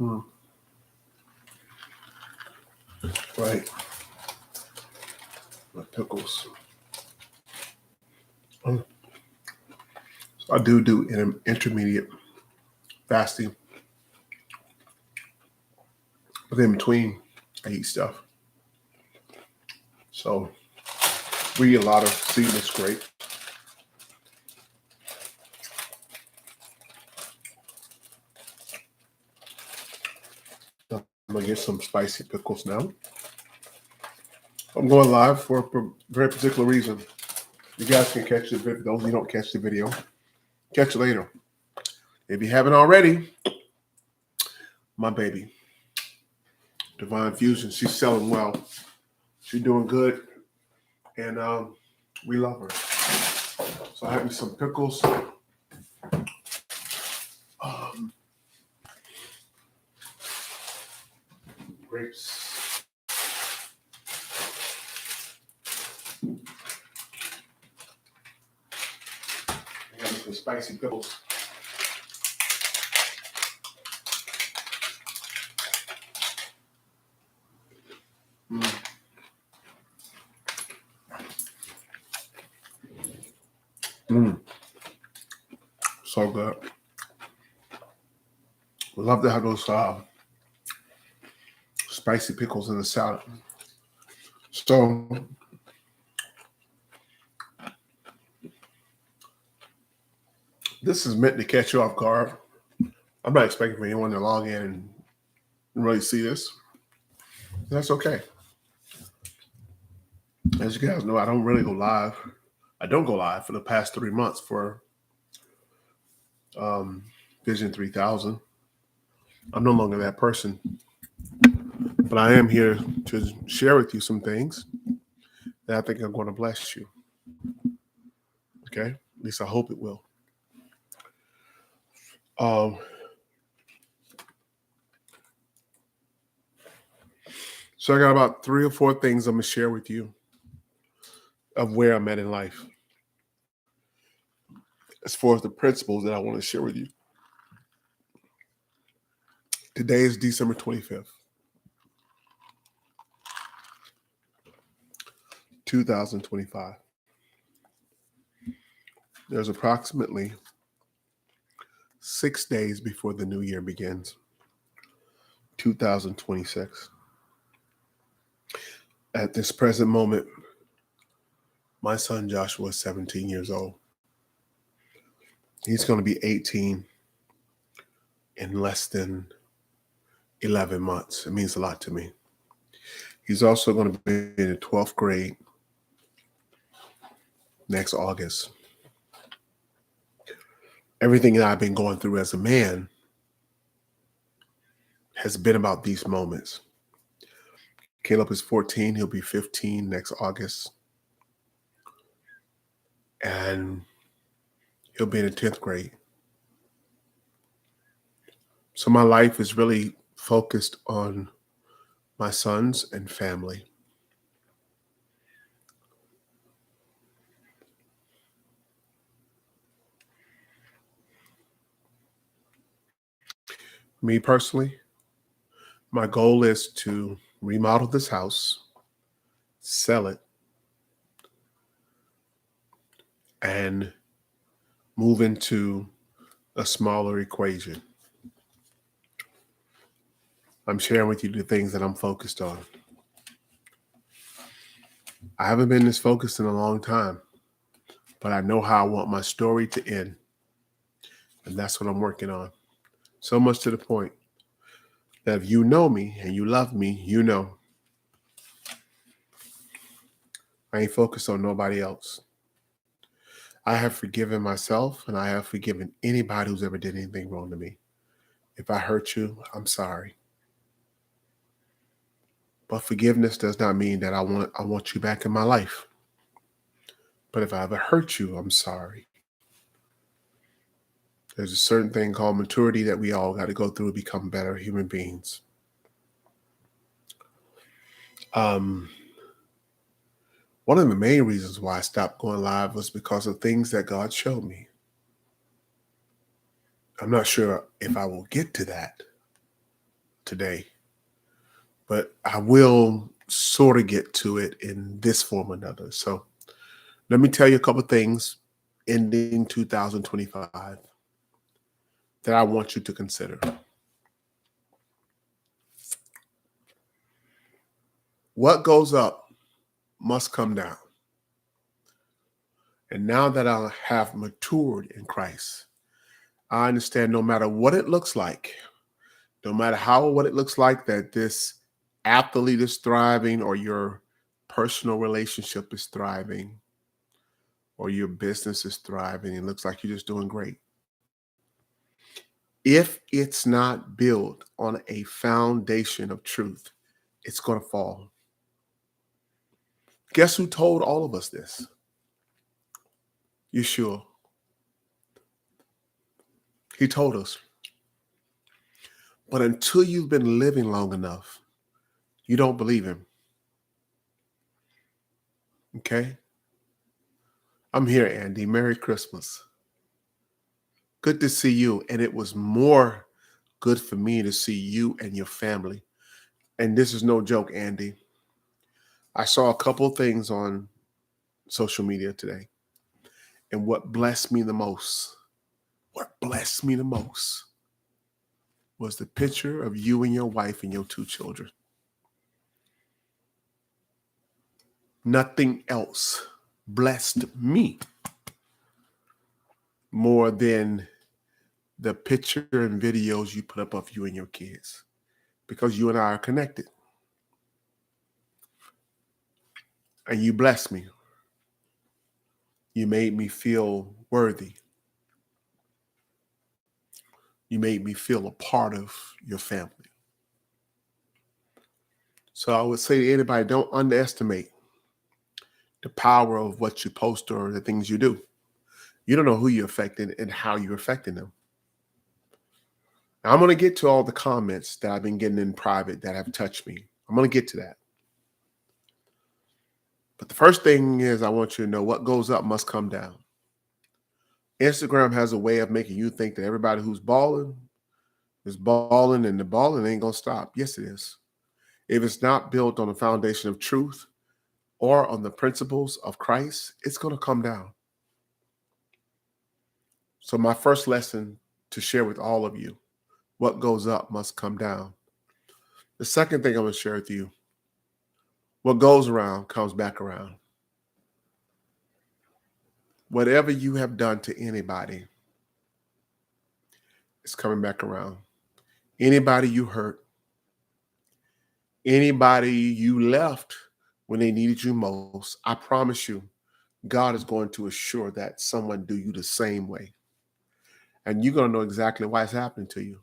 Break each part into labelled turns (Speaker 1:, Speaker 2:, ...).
Speaker 1: Mm, right. My pickles. Mm. So I do intermediate fasting, but in between, I eat stuff. So we eat a lot of seedless grape. I'm gonna get some spicy pickles now. I'm going live for a very particular reason. You guys can catch the video. Those of you who don't catch the video, catch it later. If you haven't already, my baby, Divine Fusion, she's selling well. She's doing good, and we love her. So I have me some pickles. Um, Grapes. I got some spicy pickles. Mm. Mm. So good. Love to have those spicy pickles in the salad. So this is meant to catch you off guard. I'm not expecting for anyone to log in and really see this. That's okay. As you guys know, I don't really go live. I don't go live for the past 3 months for Vision 3000. I'm no longer that person, but I am here to share with you some things that I think are going to bless you. Okay, at least I hope it will. Um, so I got about 3 or 4 things I'm gonna share with you of where I'm at in life, as far as the principles that I want to share with you. Today is December 25th, 2025. There's approximately 6 days before the new year begins, 2026. At this present moment, my son Joshua is 17 years old. He's going to be 18 in less than 11 months. It means a lot to me. He's also going to be in the 12th grade next August. Everything that I've been going through as a man has been about these moments. Caleb is 14. He'll be 15 next August. And he'll be in the 10th grade. So my life is really focused on my sons and family. Me personally, my goal is to remodel this house, sell it, and move into a smaller equation. I'm sharing with you the things that I'm focused on. I haven't been this focused in a long time, but I know how I want my story to end. And that's what I'm working on. So much to the point that if you know me and you love me, you know I ain't focused on nobody else. I have forgiven myself and I have forgiven anybody who's ever did anything wrong to me. If I hurt you, I'm sorry. But forgiveness does not mean that I want you back in my life. But if I ever hurt you, I'm sorry. There's a certain thing called maturity that we all got to go through to become better human beings. One of the main reasons why I stopped going live was because of things that God showed me. I'm not sure if I will get to that, today, but I will sort of get to it in this form or another. So let me tell you a couple of things ending 2025 that I want you to consider. What goes up must come down. And now that I have matured in Christ, I understand no matter what it looks like, no matter what it looks like that this athlete is thriving or your personal relationship is thriving or your business is thriving, it looks like you're just doing great. If it's not built on a foundation of truth, it's going to fall. Guess who told all of us this? Yeshua. He told us. But until you've been living long enough, you don't believe him. Okay? I'm here, Andy. Merry Christmas. Good to see you. And it was more good for me to see you and your family. And this is no joke, Andy. I saw a couple of things on social media today. And what blessed me the most was the picture of you and your wife and your 2 children. Nothing else blessed me more than the picture and videos you put up of you and your kids, because you and I are connected. And you blessed me. You made me feel worthy. You made me feel a part of your family. So I would say to anybody, don't underestimate the power of what you post or the things you do. You don't know who you're affecting and how you're affecting them. Now, I'm going to get to all the comments that I've been getting in private that have touched me. I'm going to get to that. But the first thing is I want you to know what goes up must come down. Instagram has a way of making you think that everybody who's balling is balling and the balling ain't going to stop. Yes, it is. If it's not built on the foundation of truth or on the principles of Christ, it's going to come down. So my first lesson to share with all of you, what goes up must come down. The second thing I'm going to share with you, what goes around comes back around. Whatever you have done to anybody, it's coming back around. Anybody you hurt, anybody you left when they needed you most, I promise you, God is going to assure that someone do you the same way. And you're going to know exactly why it's happening to you.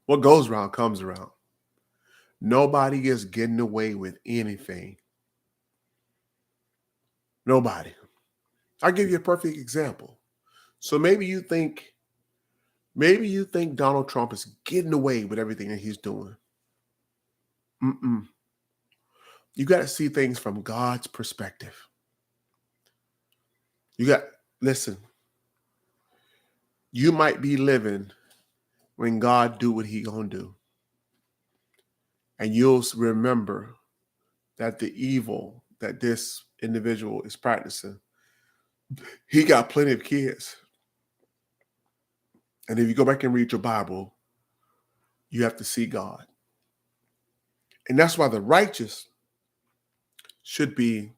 Speaker 1: What goes around comes around. Nobody is getting away with anything. Nobody. I'll give you a perfect example. So maybe you think Donald Trump is getting away with everything that he's doing. You got to see things from God's perspective. Listen, you might be living when God do what he gonna do. And you'll remember that the evil that this individual is practicing, he got plenty of kids. And if you go back and read your Bible, you have to see God. And that's why the righteous should be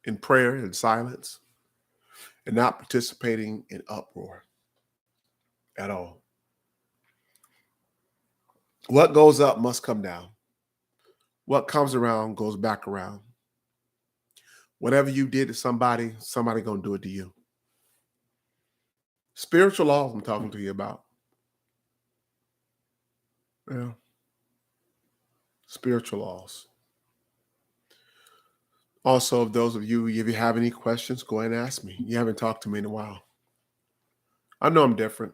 Speaker 1: in prayer and silence and not participating in uproar at all. What goes up must come down. What comes around goes back around. Whatever you did to somebody gonna do it to you. Spiritual laws I'm talking to you about. Yeah. Spiritual laws. Also, if those of you, if you have any questions, go ahead and ask me. You haven't talked to me in a while. I know I'm different.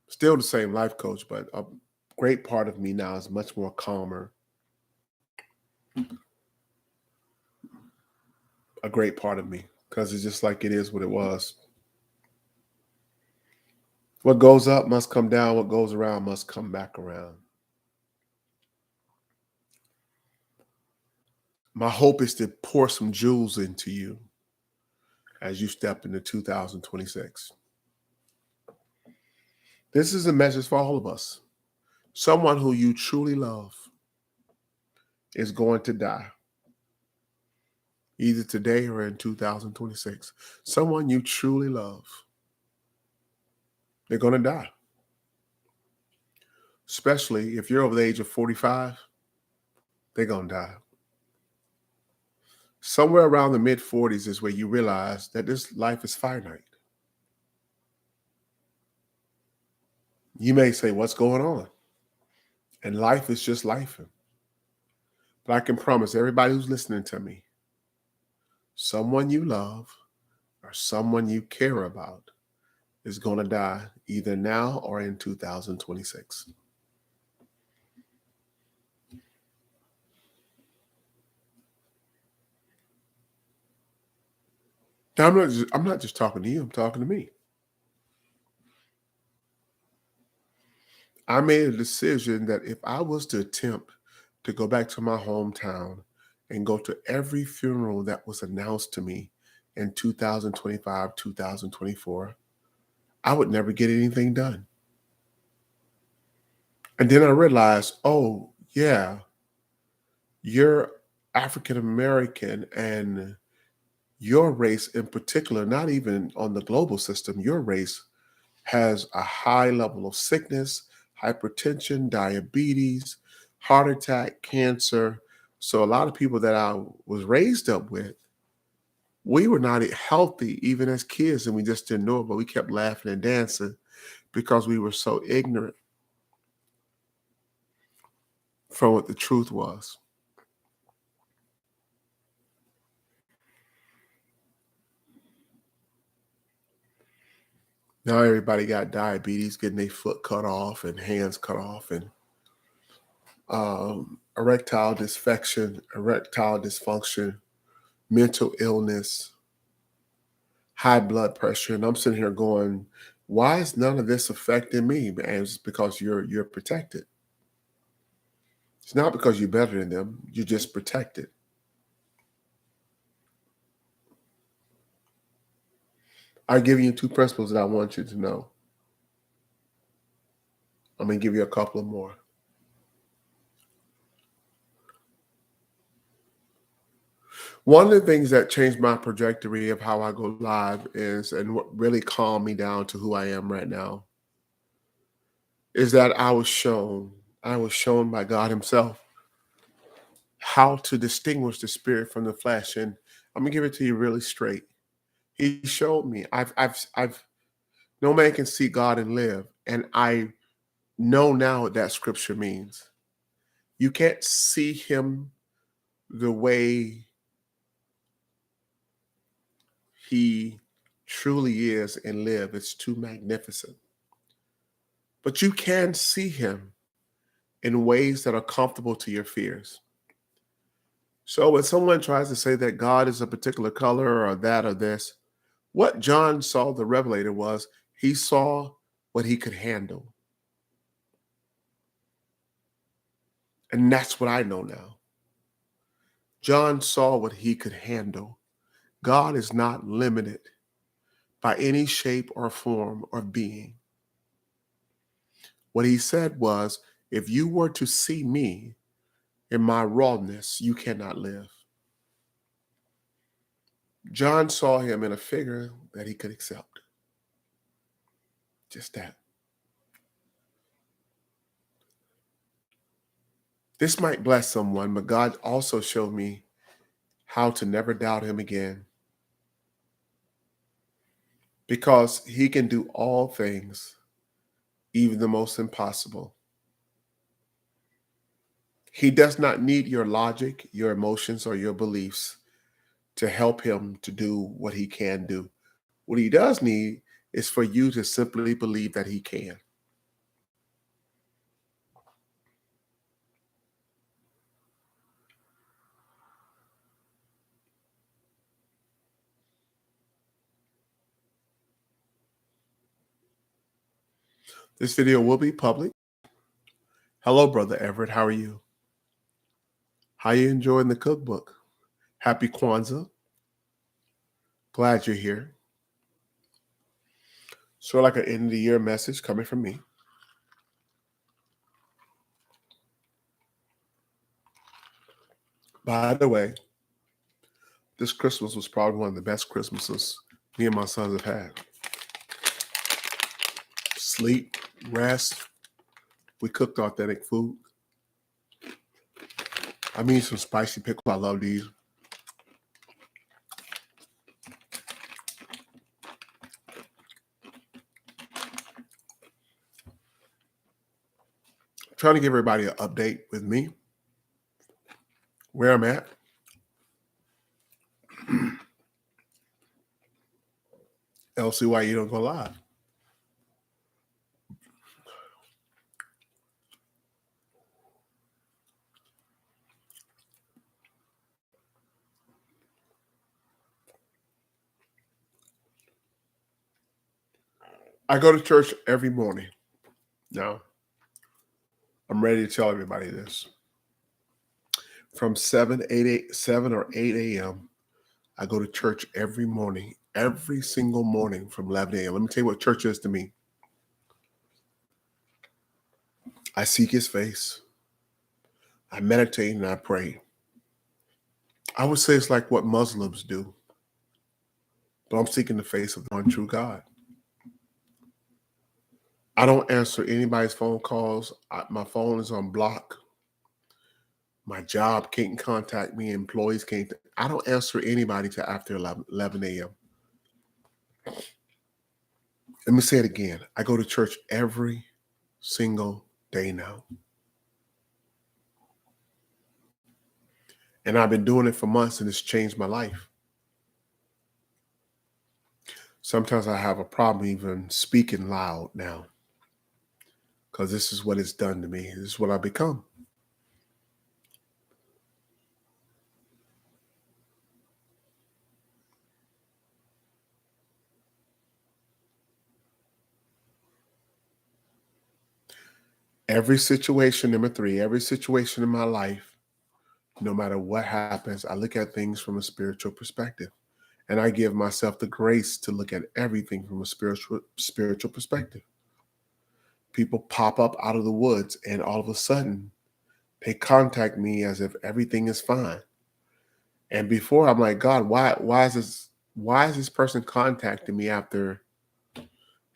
Speaker 1: Still the same life coach, but a great part of me now is much more calmer. A great part of me, because it's just like it is what it was. What goes up must come down. What goes around must come back around. My hope is to pour some jewels into you as you step into 2026. This is a message for all of us. Someone who you truly love is going to die, either today or in 2026. Someone you truly love, they're going to die. Especially if you're over the age of 45, they're going to die. Somewhere around the mid 40s is where you realize that this life is finite. You may say, what's going on? And life is just life. But I can promise everybody who's listening to me, someone you love or someone you care about is going to die either now or in 2026. Now, I'm not just talking to you, I'm talking to me. I made a decision that if I was to attempt to go back to my hometown and go to every funeral that was announced to me in 2025, 2024, I would never get anything done. And then I realized, oh, yeah, you're African American and your race in particular, not even on the global system, your race has a high level of sickness, hypertension, diabetes, heart attack, cancer. So a lot of people that I was raised up with, we were not healthy even as kids, and we just didn't know it, but we kept laughing and dancing because we were so ignorant from what the truth was. Now everybody got diabetes, getting their foot cut off and hands cut off, and erectile dysfunction, mental illness, high blood pressure. And I'm sitting here going, why is none of this affecting me? And it's because you're protected. It's not because you're better than them, you're just protected. I give you two principles that I want you to know. I'm going to give you a couple of more. One of the things that changed my trajectory of how I go live is, and what really calmed me down to who I am right now, is that I was shown by God Himself how to distinguish the spirit from the flesh. And I'm gonna give it to you really straight. He showed me. I've no man can see God and live. And I know now what that scripture means. You can't see Him the way He truly is and live. It's too magnificent. But you can see Him in ways that are comfortable to your fears. So when someone tries to say that God is a particular color or that or this, what John saw, the Revelator, was he saw what he could handle. And that's what I know now. John saw what he could handle. God is not limited by any shape or form or being. What he said was, if you were to see me in my rawness, you cannot live. John saw him in a figure that he could accept. Just that. This might bless someone, but God also showed me how to never doubt Him again, because He can do all things, even the most impossible. He does not need your logic, your emotions, or your beliefs to help Him to do what He can do. What He does need is for you to simply believe that He can. This video will be public. Hello, Brother Everett. How are you? How you enjoying the cookbook? Happy Kwanzaa. Glad you're here. Sort of like an end of the year message coming from me. By the way, this Christmas was probably one of the best Christmases me and my sons have had. Sleep, rest. We cooked authentic food. I mean, some spicy pickles. I love these. Trying to give everybody an update with me, where I'm at. Elsie, why you don't go live? I go to church every morning. Now, I'm ready to tell everybody this. From 7 or 8 a.m., I go to church every morning, every single morning from 11 a.m. Let me tell you what church is to me. I seek his face. I meditate and I pray. I would say it's like what Muslims do, but I'm seeking the face of the one true God. I don't answer anybody's phone calls. My phone is on block. My job can't contact me. Employees can't. I don't answer anybody till after 11 a.m. Let me say it again. I go to church every single day now. And I've been doing it for months and it's changed my life. Sometimes I have a problem even speaking loud now because this is what it's done to me. This is what I've become. Every situation, number 3, every situation in my life, no matter what happens, I look at things from a spiritual perspective. And I give myself the grace to look at everything from a spiritual perspective. People pop up out of the woods and all of a sudden they contact me as if everything is fine. And before I'm like, God, why is this person contacting me after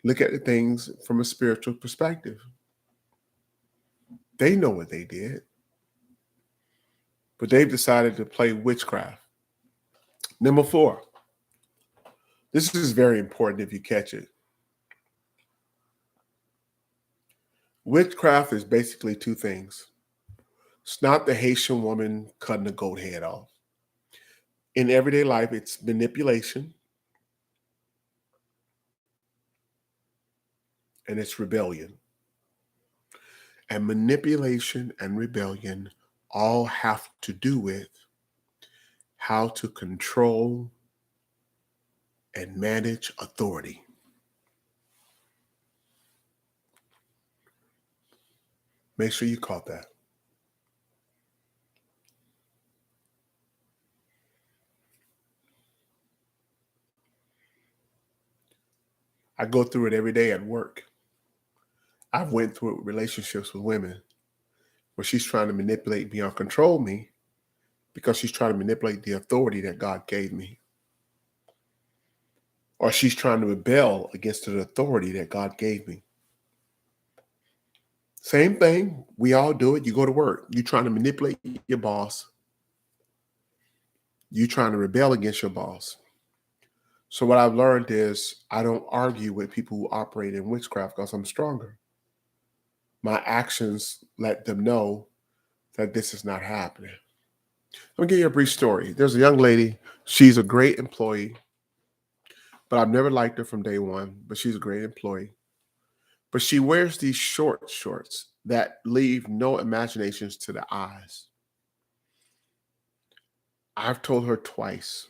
Speaker 1: look at the things from a spiritual perspective? They know what they did, but they've decided to play witchcraft. Number 4, this is very important if you catch it. Witchcraft is basically 2 things. It's not the Haitian woman cutting a goat head off. In everyday life, it's manipulation and it's rebellion. And manipulation and rebellion all have to do with how to control and manage authority. Make sure you caught that. I go through it every day at work. I've went through relationships with women where she's trying to manipulate me or control me because she's trying to manipulate the authority that God gave me. Or she's trying to rebel against the authority that God gave me. Same thing. We all do it. You go to work. You're trying to manipulate your boss. You're trying to rebel against your boss. So what I've learned is I don't argue with people who operate in witchcraft because I'm stronger. My actions let them know that this is not happening. Let me give you a brief story. There's a young lady. She's a great employee, but I've never liked her from day one, but she's a great employee. But she wears these shorts that leave no imaginations to the eyes. I've told her twice,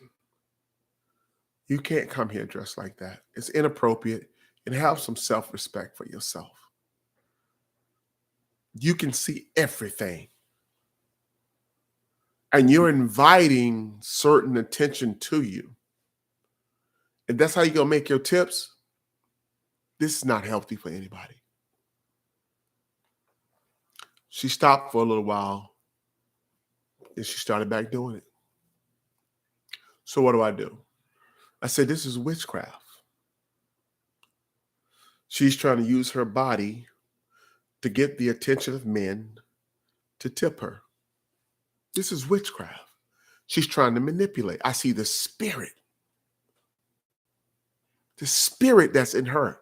Speaker 1: you can't come here dressed like that. It's inappropriate and have some self-respect for yourself. You can see everything. And you're inviting certain attention to you. And that's how you're going to make your tips. This is not healthy for anybody. She stopped for a little while and she started back doing it. So what do? I said, this is witchcraft. She's trying to use her body to get the attention of men to tip her. This is witchcraft. She's trying to manipulate. I see the spirit. The spirit that's in her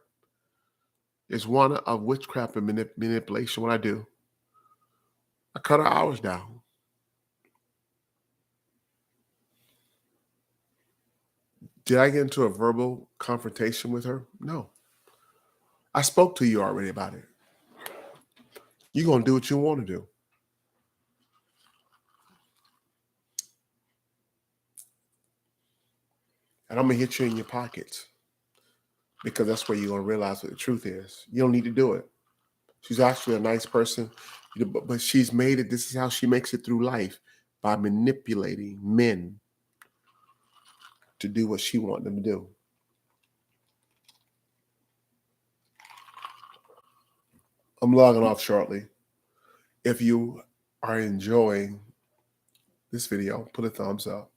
Speaker 1: is one of witchcraft and manipulation. What I do, I cut her hours down. Did I get into a verbal confrontation with her? No. I spoke to you already about it. You're going to do what you want to do. And I'm going to hit you in your pockets because that's where you're going to realize what the truth is. You don't need to do it. She's actually a nice person, but she's made it. This is how she makes it through life, by manipulating men to do what she wants them to do. I'm logging off shortly. If you are enjoying this video, put a thumbs up.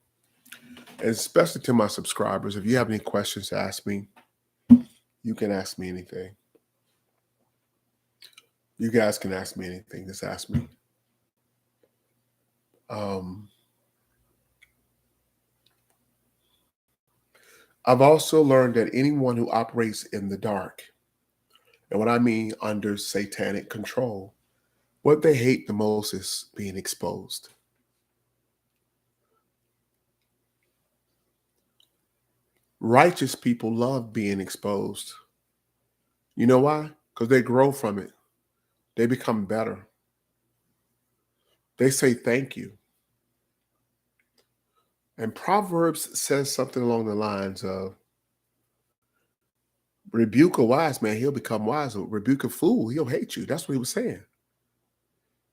Speaker 1: And especially to my subscribers, if you have any questions to ask me, you can ask me anything. You guys can ask me anything. Just ask me. I've also learned that anyone who operates in the dark, and what I mean under satanic control, what they hate the most is being exposed. Righteous people love being exposed. You know why? Because they grow from it. They become better. They say thank you. And Proverbs says something along the lines of, rebuke a wise man, he'll become wise. Rebuke a fool, he'll hate you. That's what he was saying.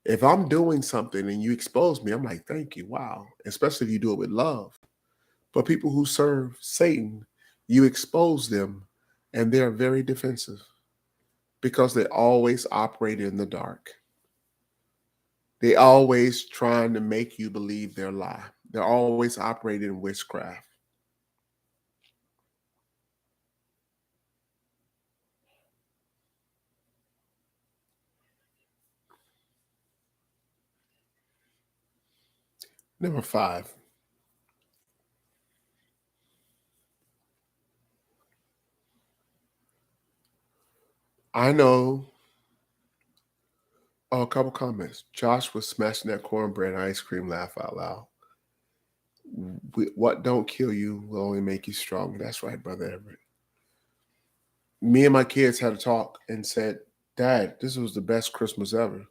Speaker 1: If I'm doing something and you expose me, I'm like, thank you. Wow. Especially if you do it with love. But people who serve Satan, you expose them and they're very defensive because they always operate in the dark. They always trying to make you believe their lie. They're always operating in witchcraft. Number 5. I know. Oh, a couple comments. Josh was smashing that cornbread and ice cream, laugh out loud. What don't kill you will only make you stronger. That's right, Brother Everett. Me and my kids had a talk and said, Dad, this was the best Christmas ever.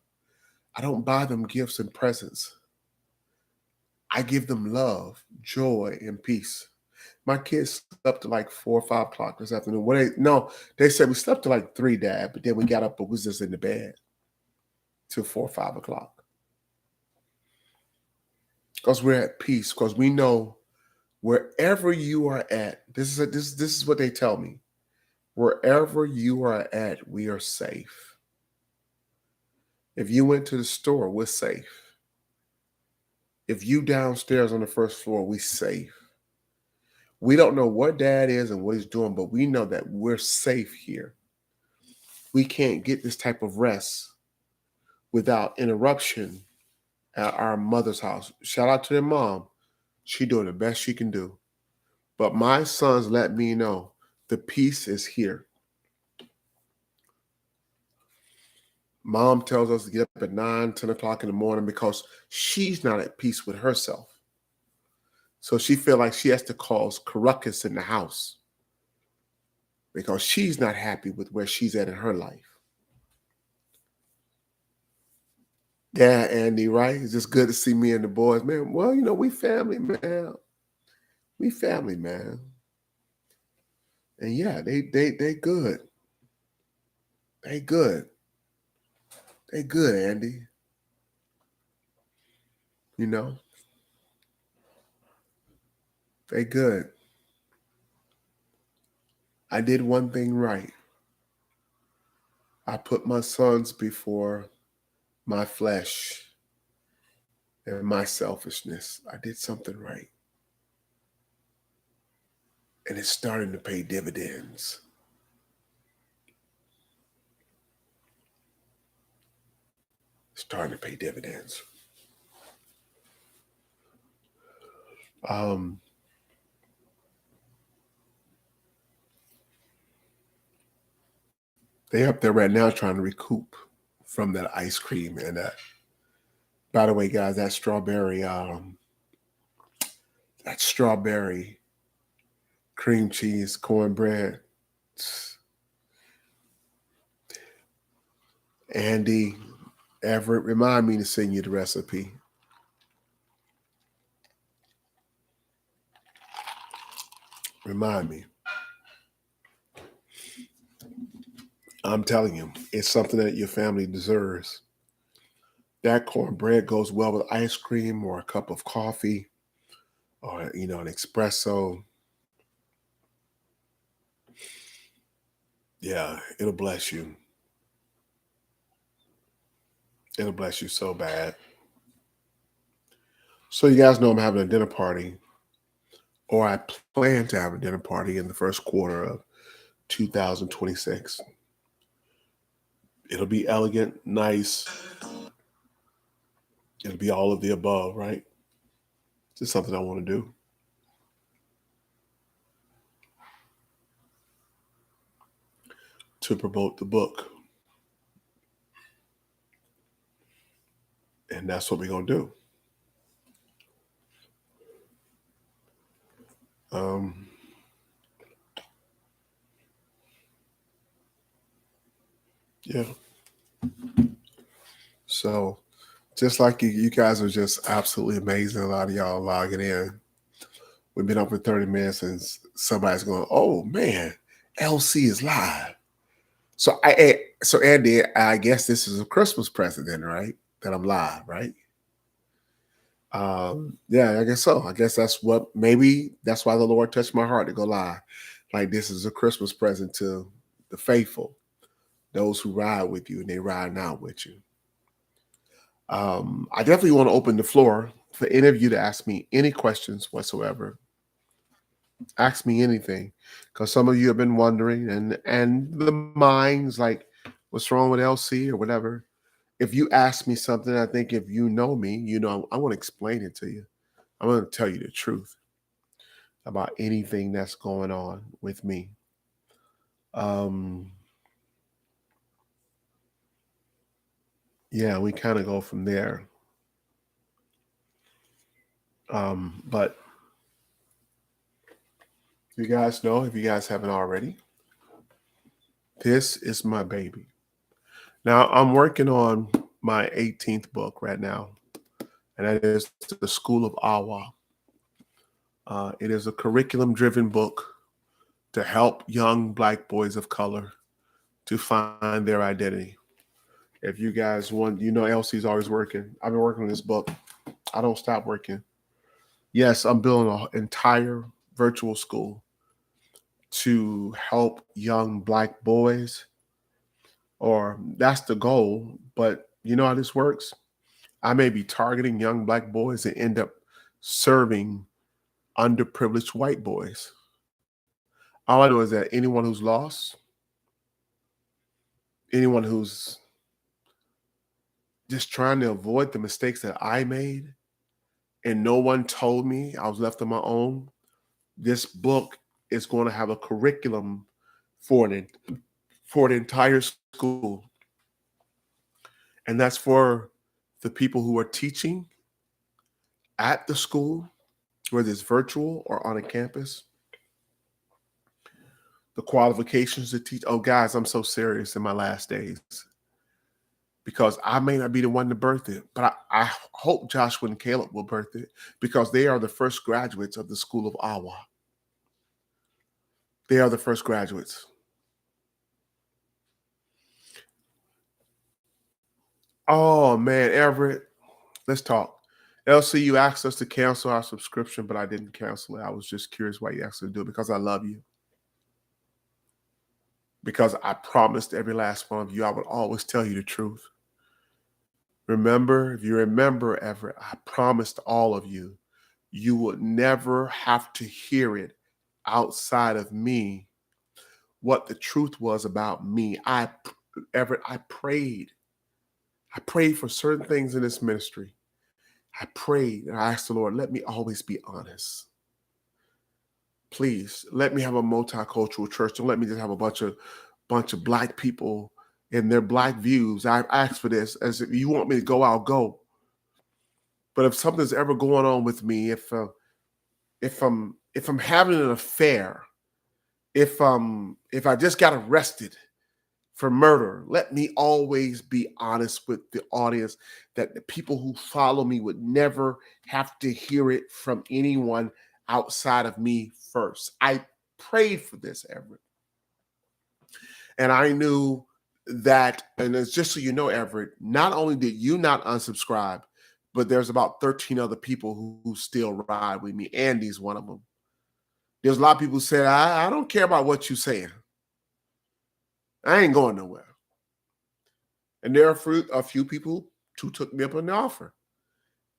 Speaker 1: I don't buy them gifts and presents. I give them love, joy, and peace. My kids slept to like 4 or 5 o'clock this afternoon. They said we slept to like 3, Dad, but then we got up but was just in the bed till 4 or 5 o'clock. Because we're at peace, because we know wherever you are at, this is what they tell me. Wherever you are at, we are safe. If you went to the store, we're safe. If you downstairs on the first floor, we're safe. We don't know what Dad is and what he's doing, but we know that we're safe here. We can't get this type of rest without interruption at our mother's house. Shout out to their mom. She doing the best she can do. But my sons let me know the peace is here. Mom tells us to get up at 9, 10 o'clock in the morning because she's not at peace with herself. So she feels like she has to cause ruckus in the house because she's not happy with where she's at in her life. Yeah, Andy, right? It's just good to see me and the boys, man. Well, we family, man. We family, man. And yeah, they good. They good. They good, Andy. You know, they good. I did one thing right. I put my sons before my flesh and my selfishness. I did something right. And it's starting to pay dividends. Starting to pay dividends. They up there right now trying to recoup from that ice cream and that. By the way, guys, that strawberry cream cheese cornbread. Andy, Everett, remind me to send you the recipe. Remind me. I'm telling you, it's something that your family deserves. That cornbread goes well with ice cream or a cup of coffee or, an espresso. Yeah, it'll bless you. It'll bless you so bad. So you guys know I'm having a dinner party, or I plan to have a dinner party in the first quarter of 2026. It'll be elegant, nice. It'll be all of the above, right? It's just something I want to do. To promote the book. And that's what we're going to do. Yeah. So just like you guys are just absolutely amazing. A lot of y'all logging in. We've been up for 30 minutes and somebody's going, oh man, LC is live. So Andy, I guess this is a Christmas present then, right? That I'm live, right? Yeah, I guess so. I guess that's why the Lord touched my heart to go live. Like this is a Christmas present to the faithful, those who ride with you and they ride out with you. I definitely want to open the floor for any of you to ask me any questions whatsoever. Ask me anything, because some of you have been wondering, and the minds like, what's wrong with LC or whatever. If you ask me something, I think if you know me, I want to explain it to you. I want to tell you the truth about anything that's going on with me. Yeah, we kind of go from there. But you guys know, if you guys haven't already, this is my baby. Now I'm working on my 18th book right now, and that is The School of Awa. It is a curriculum-driven book to help young Black boys of color to find their identity. If you guys want, Elsie's always working. I've been working on this book. I don't stop working. Yes, I'm building an entire virtual school to help young Black boys, or that's the goal. But you know how this works? I may be targeting young Black boys and end up serving underprivileged white boys. All I know is that anyone who's lost, anyone who's just trying to avoid the mistakes that I made and no one told me, I was left on my own, this book is going to have a curriculum for the entire school. And that's for the people who are teaching at the school, whether it's virtual or on a campus. The qualifications to teach. Oh, guys, I'm so serious in my last days because I may not be the one to birth it, but I hope Joshua and Caleb will birth it because they are the first graduates of the School of Awa. They are the first graduates. Oh man, Everett, let's talk. LC, you asked us to cancel our subscription, but I didn't cancel it. I was just curious why you asked us to do it, because I love you. Because I promised every last one of you I would always tell you the truth. Remember, if you remember, Everett, I promised all of you, you would never have to hear it outside of me, what the truth was about me. Everett, I prayed. I prayed for certain things in this ministry. I prayed and I asked the Lord, let me always be honest. Please let me have a multicultural church. Don't let me just have a bunch of black people and their black views. I asked for this. As if you want me to go, I'll go. But if something's ever going on with me, if I'm having an affair, if I just got arrested for murder, let me always be honest with the audience, that the people who follow me would never have to hear it from anyone outside of me first. I prayed for this, Everett. And I knew that, and it's just so you know, Everett, not only did you not unsubscribe, but there's about 13 other people who still ride with me. Andy's one of them. There's a lot of people who said, I don't care about what you're saying. I ain't going nowhere. And there are a few people who took me up on the offer.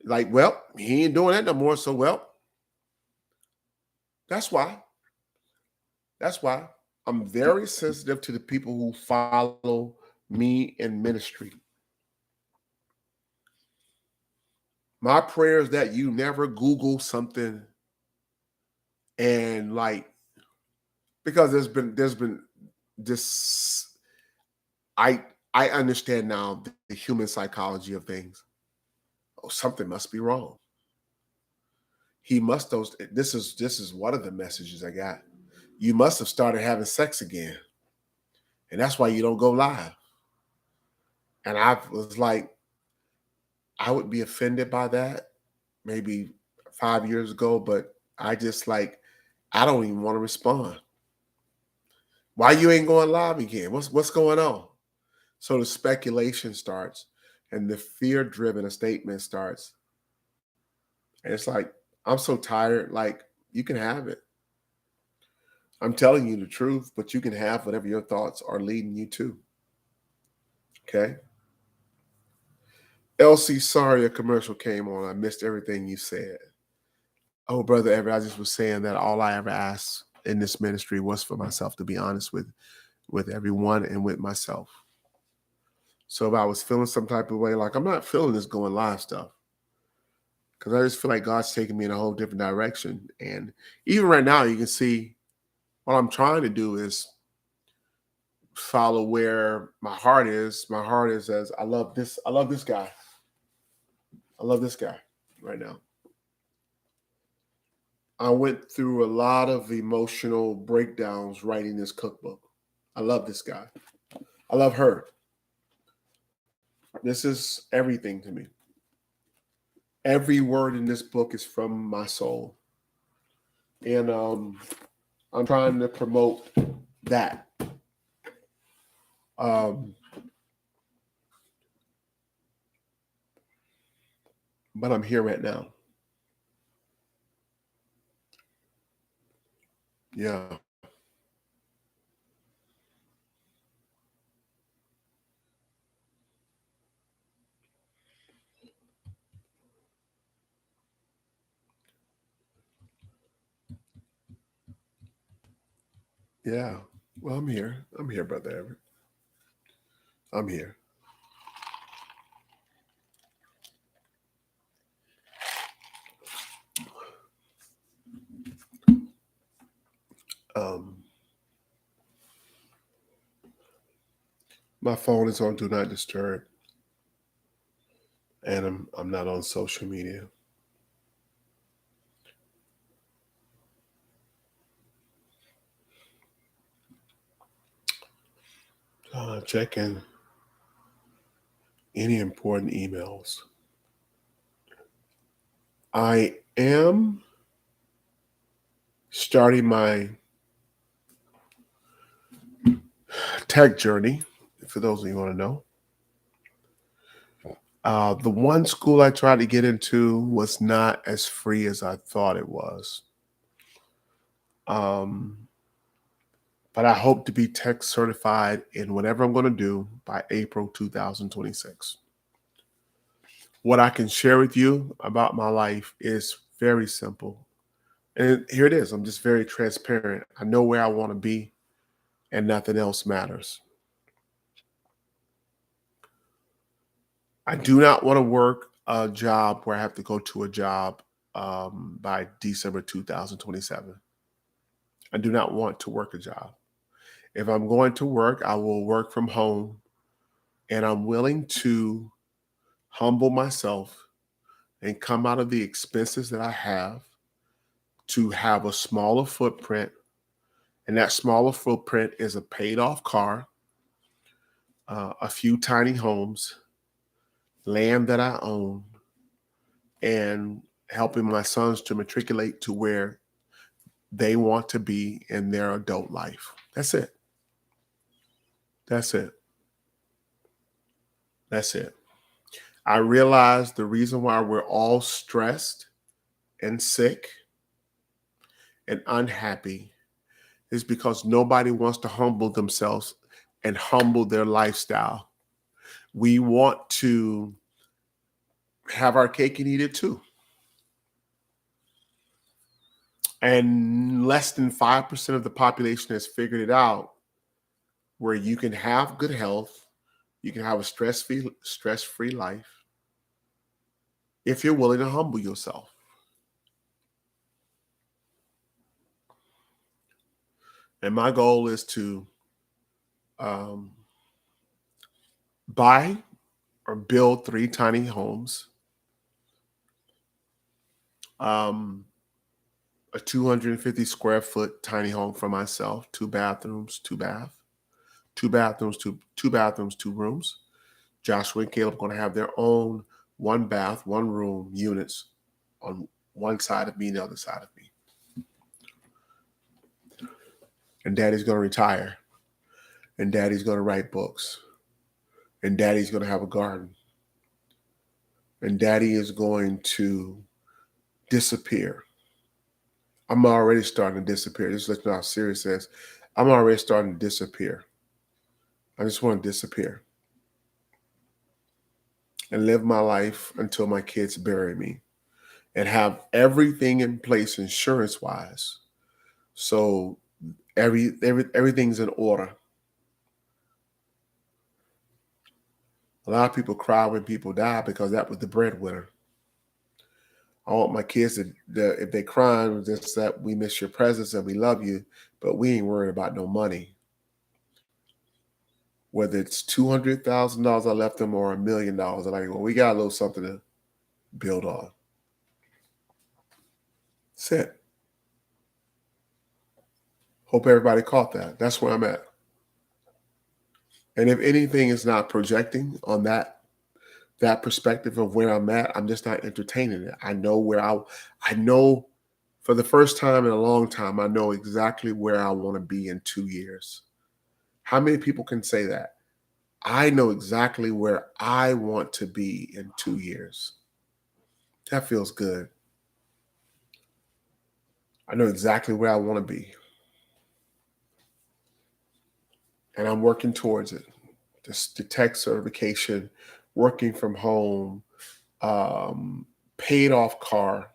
Speaker 1: Like, well, he ain't doing that no more. So, well, that's why. That's why I'm very sensitive to the people who follow me in ministry. My prayer is that you never Google something and because there's been this, I understand now the human psychology of things. Oh, something must be wrong. This is one of the messages I got. You must have started having sex again. And that's why you don't go live. And I was like, I would be offended by that maybe 5 years ago, but I just I don't even want to respond. Why you ain't going live again? What's going on? So the speculation starts and the fear-driven statement starts. And it's like, I'm so tired. Like, you can have it. I'm telling you the truth, but you can have whatever your thoughts are leading you to. Okay? LC, sorry a commercial came on. I missed everything you said. Oh, Brother Everett, I just was saying that all I ever asked in this ministry was for myself, to be honest with everyone and with myself. So if I was feeling some type of way, like I'm not feeling this going live stuff, because I just feel like God's taking me in a whole different direction. And even right now, you can see what I'm trying to do is follow where my heart is. My heart is as I love this guy. I love this guy right now. I went through a lot of emotional breakdowns writing this cookbook. I love this guy. I love her. This is everything to me. Every word in this book is from my soul. And I'm trying to promote that. But I'm here right now. Yeah. Yeah. Well, I'm here. I'm here, Brother Everett. I'm here. My phone is on Do Not Disturb. And I'm not on social media. Checking any important emails. I am starting my tech journey, for those of you who want to know. The one school I tried to get into was not as free as I thought it was. Um, but I hope to be tech certified in whatever I'm going to do by April 2026. What I can share with you about my life is very simple. And here it is. I'm just very transparent. I know where I want to be, and nothing else matters. I do not want to work a job where I have to go to a job by December 2027. I do not want to work a job. If I'm going to work, I will work from home, and I'm willing to humble myself and come out of the expenses that I have to have a smaller footprint. And that smaller footprint is a paid off car, a few tiny homes, land that I own, and helping my sons to matriculate to where they want to be in their adult life. That's it. That's it. That's it. I realize the reason why we're all stressed and sick and unhappy is because nobody wants to humble themselves and humble their lifestyle. We want to have our cake and eat it too. And less than 5% of the population has figured it out where you can have good health, you can have a stress-free life if you're willing to humble yourself. And my goal is to um, buy or build 3 tiny homes, a 250 square foot tiny home for myself, 2 bathrooms, 2 rooms. Joshua and Caleb are going to have their own 1 bath, 1 room units on one side of me and the other side of me. And Daddy's going to retire. And Daddy's going to write books. And Daddy's going to have a garden. And Daddy is going to disappear. I'm already starting to disappear. Just let you know how serious it is. I'm already starting to disappear. I just want to disappear and live my life until my kids bury me and have everything in place insurance-wise. So everything's in order. A lot of people cry when people die because that was the breadwinner. I want my kids to, if they crying, just that we miss your presence and we love you, but we ain't worried about no money. Whether it's $200,000 I left them or $1 million, I'm like, well, we got a little something to build on. That's it. Hope everybody caught that. That's where I'm at. And if anything is not projecting on that perspective of where I'm at, I'm just not entertaining it. I know for the first time in a long time, I know exactly where I want to be in 2 years. How many people can say that? I know exactly where I want to be in 2 years. That feels good. I know exactly where I want to be. And I'm working towards it. The tech certification, working from home, paid off car,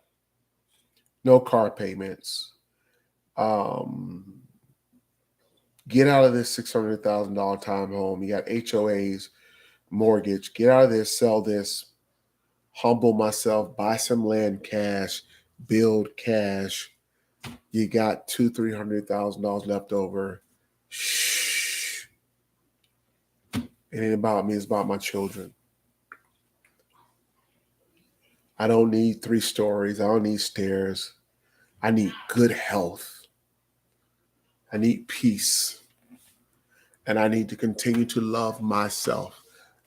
Speaker 1: no car payments, get out of this $600,000 time home. You got HOAs, mortgage. Get out of this, sell this, humble myself, buy some land cash, build cash. You got $200,000-$300,000 left over. Shh. It ain't about me, it's about my children. I don't need 3 stories. I don't need stairs. I need good health. I need peace. And I need to continue to love myself.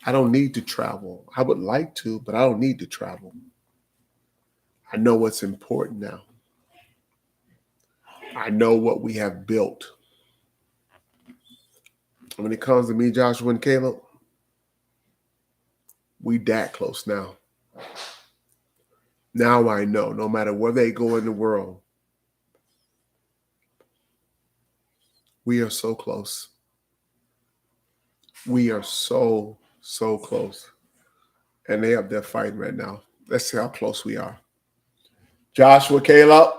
Speaker 1: I don't need to travel. I would like to, but I don't need to travel. I know what's important now. I know what we have built. When it comes to me, Joshua and Caleb, We that close now. Now I know, no matter where they go in the world, we are so close. We are so close. And they up there fighting right now. Let's see how close we are. Joshua, Caleb,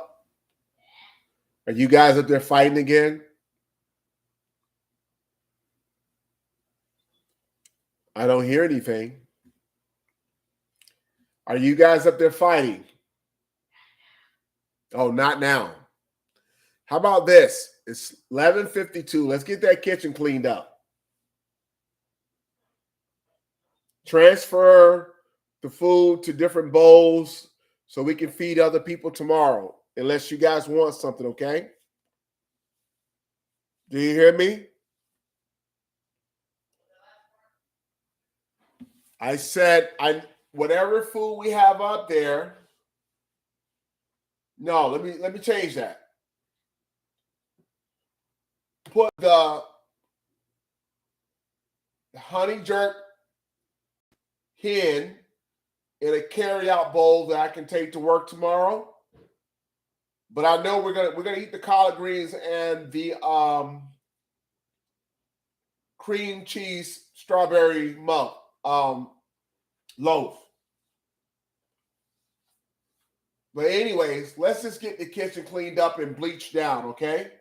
Speaker 1: are you guys up there fighting again? I don't hear anything. Are you guys up there fighting? Oh, not now. How about this? It's 11:52. Let's get that kitchen cleaned up. Transfer the food to different bowls so we can feed other people tomorrow, unless you guys want something, okay? Do you hear me? I said, whatever food we have up there. No, let me change that. Put the honey jerk hen in a carry-out bowl that I can take to work tomorrow. But I know we're gonna eat the collard greens and the cream cheese strawberry muff loaf. But anyways, let's just get the kitchen cleaned up and bleached down, okay?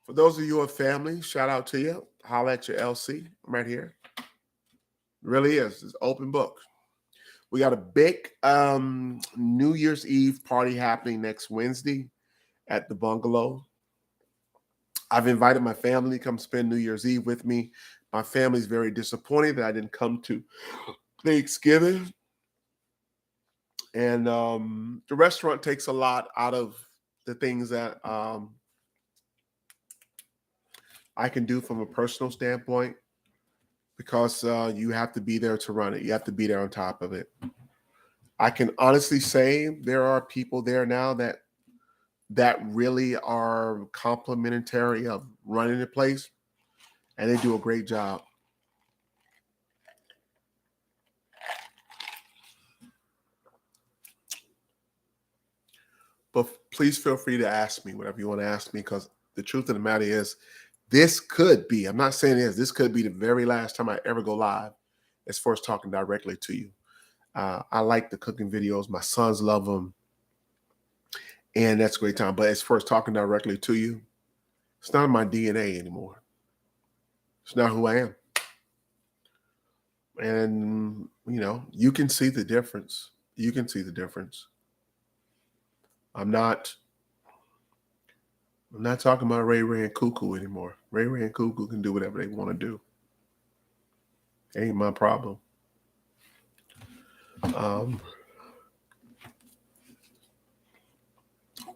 Speaker 1: For those of you who are family, shout out to you. Holla at your LC. I'm right here. It really is. It's open book. We got a big New Year's Eve party happening next Wednesday at the bungalow. I've invited my family to come spend New Year's Eve with me. My family's very disappointed that I didn't come to Thanksgiving. And the restaurant takes a lot out of the things that I can do from a personal standpoint, because you have to be there to run it. You have to be there on top of it. I can honestly say there are people there now that really are complimentary of running the place, and they do a great job. But please feel free to ask me whatever you want to ask me, because the truth of the matter is, this could be, I'm not saying this could be the very last time I ever go live as far as talking directly to you. I like the cooking videos. My sons love them. And that's a great time. But as far as talking directly to you, it's not in my DNA anymore. It's not who I am. And, you can see the difference. You can see the difference. I'm not talking about Ray Ray and Cuckoo anymore. Ray Ray and Cuckoo can do whatever they want to do. Ain't my problem.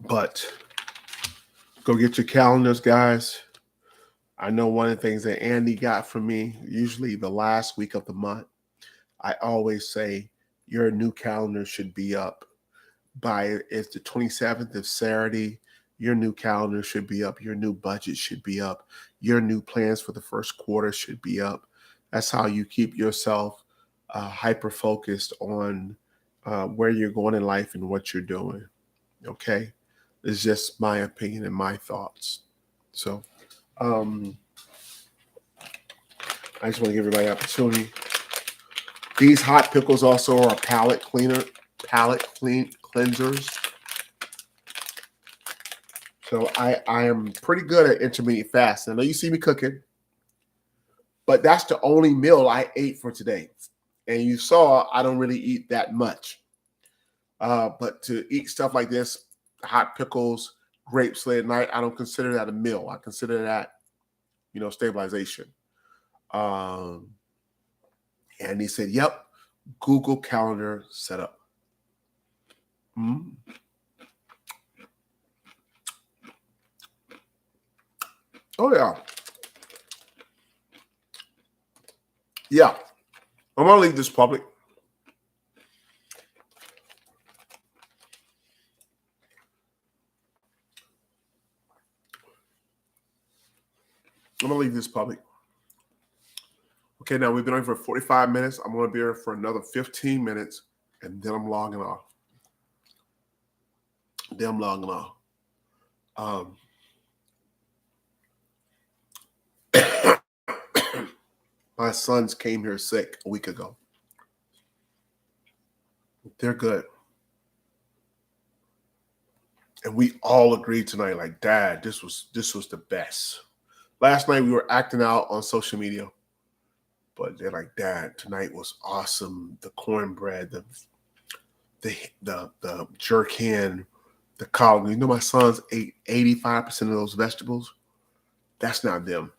Speaker 1: But go get your calendars, guys. I know one of the things that Andy got from me, usually the last week of the month, I always say your new calendar should be up by, it's the 27th of Saturday. Your new calendar should be up. Your new budget should be up. Your new plans for the first quarter should be up. That's how you keep yourself hyper-focused on where you're going in life and what you're doing. Okay? It's just my opinion and my thoughts. So I just want to give everybody an opportunity. These hot pickles also are palate cleansers. So I am pretty good at intermittent fasting. I know you see me cooking, but that's the only meal I ate for today. And you saw I don't really eat that much. But to eat stuff like this, hot pickles, grapes late at night, I don't consider that a meal. I consider that, stabilization. And he said, yep, Google Calendar setup. Oh, yeah. Yeah. I'm going to leave this public. I'm going to leave this public. Okay, now we've been on for 45 minutes. I'm going to be here for another 15 minutes, and then I'm logging off. My sons came here sick a week ago. They're good. And we all agreed tonight, like, Dad, this was the best. Last night we were acting out on social media, but they're like, Dad, tonight was awesome. The cornbread, the jerk hen, the collard. You know, my sons ate 85% of those vegetables. That's not them.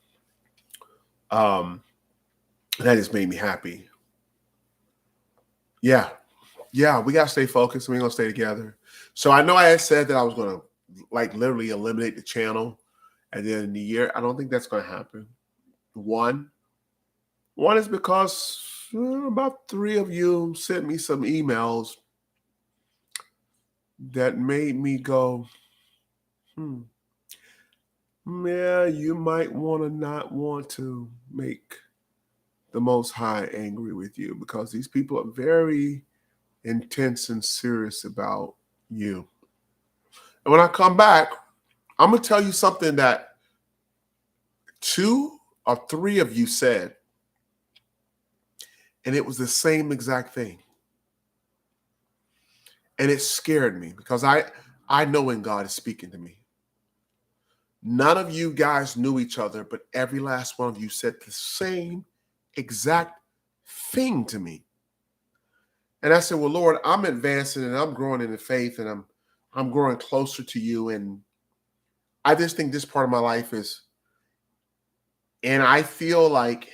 Speaker 1: That just made me happy. Yeah, we got to stay focused. We're going to stay together. So I know I had said that I was going to like literally eliminate the channel at the end of the year. I don't think that's going to happen. One is because about 3 of you sent me some emails that made me go, yeah, you might not want to make the Most High angry with you, because these people are very intense and serious about you. And when I come back, I'm going to tell you something that 2 or 3 of you said, and it was the same exact thing. And it scared me, because I know when God is speaking to me. None of you guys knew each other, but every last one of you said the same exact thing to me. And I said, well, Lord, I'm advancing and I'm growing in the faith, and I'm growing closer to you. And I just think this part of my life is, and I feel like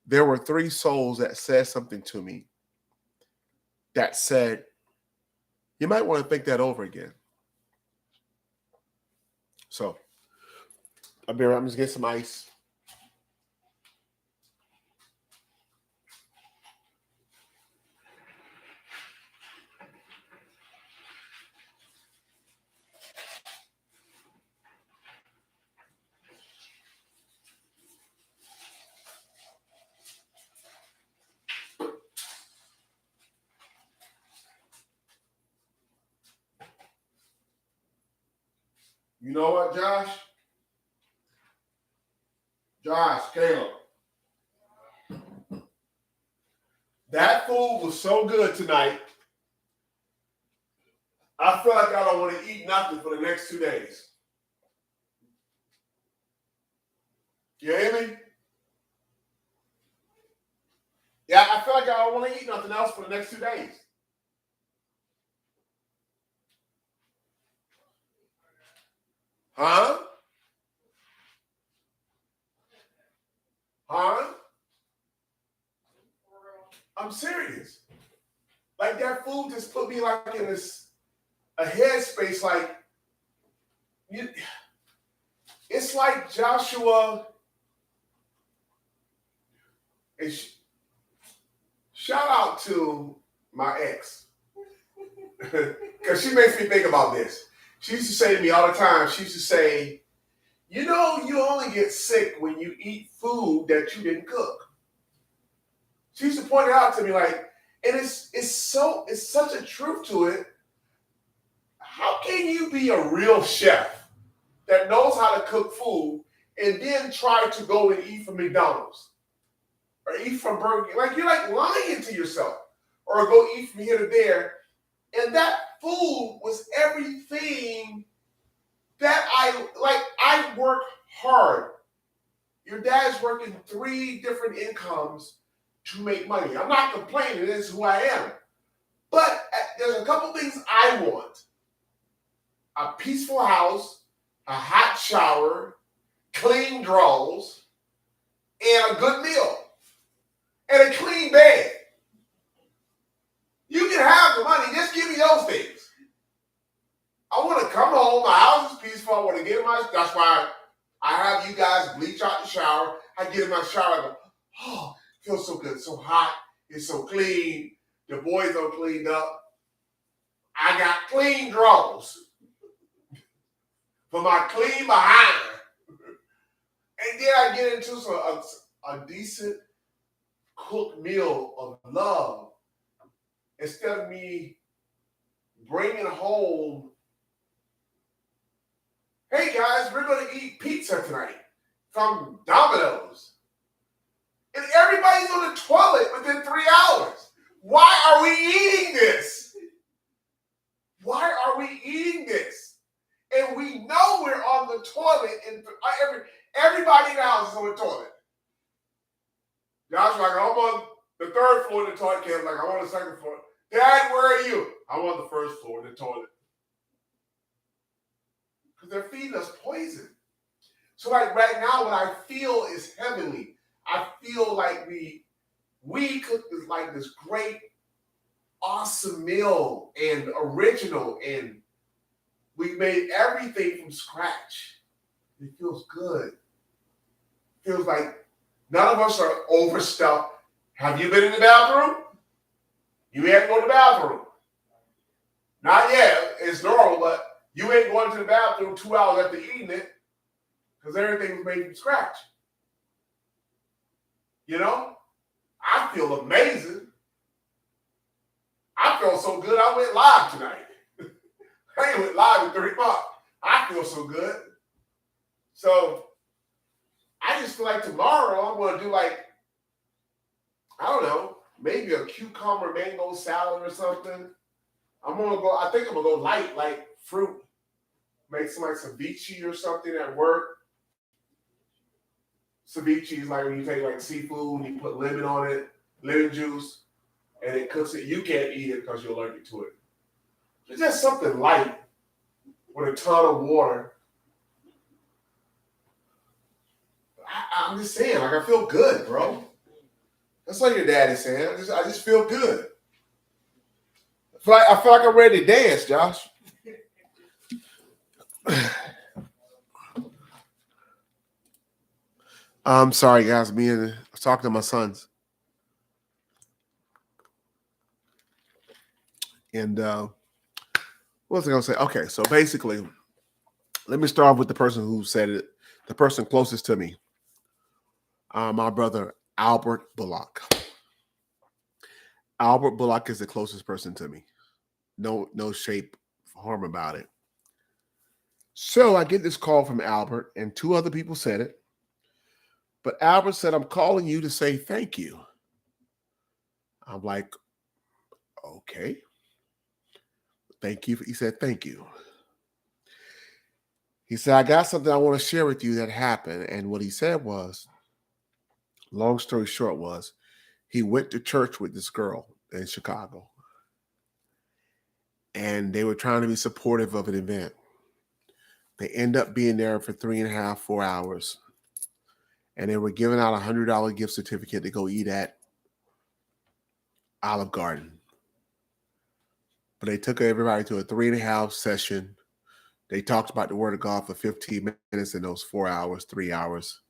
Speaker 1: there were 3 souls that said something to me that said, you might want to think that over again. So I'm just get some ice. You know what, Josh? Caleb. That food was so good tonight. I feel like I don't want to eat nothing for the next 2 days. You hear me? Yeah, I feel like I don't want to eat nothing else for the next 2 days. Huh? I'm serious. Like, that food just put me like in a headspace. Like, it's like Joshua. Shout out to my ex, because she makes me think about this. She used to say to me all the time, she used to say, you know, you only get sick when you eat food that you didn't cook. She used to point it out to me, like, and it's such a truth to it. How can you be a real chef that knows how to cook food and then try to go and eat from McDonald's or eat from Burger King? Like, you're like lying to yourself. Or go eat from here to there. And that food was everything that I work hard. Your dad's working 3 different incomes to make money. I'm not complaining. This is who I am. But there's a couple things I want. A peaceful house, a hot shower, clean drawers, and a good meal. And a clean bed. You can have the money. Just give me those things. I want to come home. My house is peaceful. I want to get in my... That's why I have you guys bleach out the shower. I get in my shower. I go, oh, it feels so good. So hot. It's so clean. The boys are cleaned up. I got clean drawers for my clean behind. And then I get into a decent cooked meal of love instead of me bringing home, hey guys, we're going to eat pizza tonight from Domino's. And everybody's on the toilet within 3 hours. Why are we eating this? Why are we eating this? And we know we're on the toilet, and everybody in the house is on the toilet. Josh's like, I'm on the third floor of the toilet. Cam's like, I'm on the second floor. Dad, where are you? I'm on the first floor of the toilet. Because they're feeding us poison. So like right now, what I feel is heavenly. I feel like we cooked this great, awesome meal and original, and we made everything from scratch. It feels good. It feels like none of us are overstuffed. Have you been in the bathroom? You ain't go to the bathroom. Not yet. It's normal, but you ain't going to the bathroom 2 hours after eating it because everything was made from scratch. You know? I feel amazing. I feel so good I went live tonight. I ain't went live in 3 months. I feel so good. So I just feel like tomorrow I'm going to do I don't know, maybe a cucumber mango salad or something. I think I'm going to go light, like fruit. Make some ceviche or something at work. Ceviche is like when you take seafood and you put lemon on it, lemon juice, and it cooks it. You can't eat it because you're allergic to it. It's just something light with a ton of water. I'm just saying, I feel good, bro. That's what your daddy saying. I just feel good. I feel like I'm ready to dance, Josh. I'm sorry, guys. I was talking to my sons. And what was I going to say? Okay, so basically, let me start with the person who said it, the person closest to me, my brother, Albert Bullock. Albert Bullock is the closest person to me. No shape of harm about it. So I get this call from Albert, and 2 other people said it. But Albert said, I'm calling you to say thank you. I'm like, okay. Thank you. He said, thank you. He said, I got something I want to share with you that happened. And what he said was, long story short was, he went to church with this girl in Chicago. And they were trying to be supportive of an event. They end up being there for 3.5, 4 hours. And they were giving out $100 gift certificate to go eat at Olive Garden. But they took everybody to a 3.5 session. They talked about the Word of God for 15 minutes in those 4 hours, 3 hours.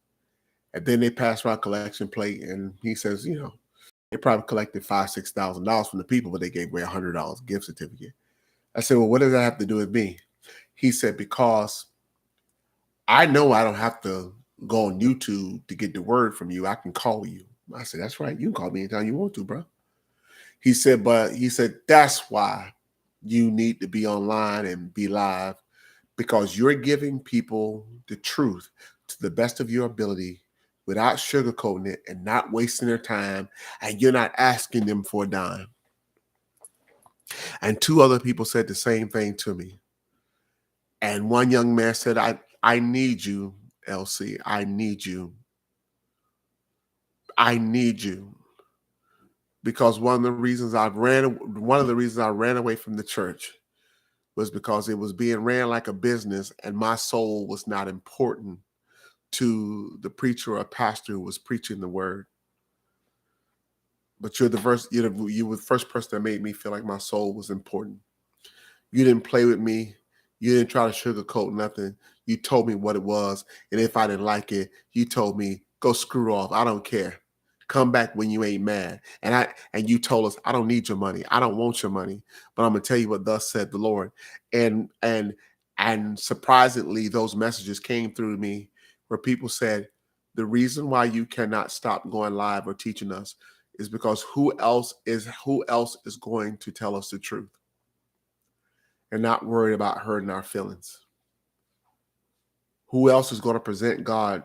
Speaker 1: And then they passed around collection plate, and he says, they probably collected $5,000, $6,000 from the people, but they gave away $100 gift certificate. I said, well, what does that have to do with me? He said, because I know I don't have to go on YouTube to get the word from you. I can call you. I said, that's right. You can call me anytime you want to, bro. He said, that's why you need to be online and be live, because you're giving people the truth to the best of your ability without sugarcoating it and not wasting their time, and you're not asking them for a dime. And 2 other people said the same thing to me. And one young man said, I need you, LC. I need you. I need you. Because one of the reasons I ran away from the church was because it was being ran like a business, and my soul was not important to the preacher or pastor who was preaching the word. But you were the first person that made me feel like my soul was important. You didn't play with me. You didn't try to sugarcoat nothing. You told me what it was. And if I didn't like it, you told me, go screw off. I don't care. Come back when you ain't mad. And you told us, I don't need your money. I don't want your money. But I'm going to tell you what thus said the Lord. And surprisingly, those messages came through to me where people said, The reason why you cannot stop going live or teaching us is because who else is going to tell us the truth and not worried about hurting our feelings? Who else is going to present God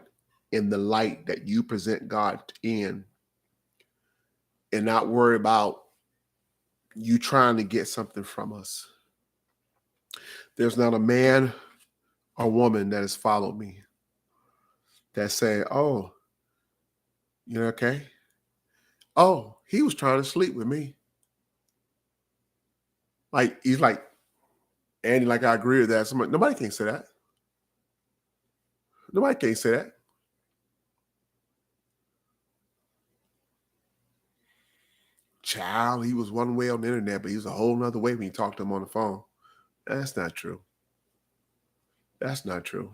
Speaker 1: in the light that you present God in and not worry about you trying to get something from us? There's not a man or woman that has followed me that say, oh, you okay? Oh, he was trying to sleep with me. Like, he's like, Andy, like, I agree with that. Nobody can say that. Nobody can say that. Child, he was one way on the internet, but he was a whole nother way when you talked to him on the phone. That's not true. That's not true.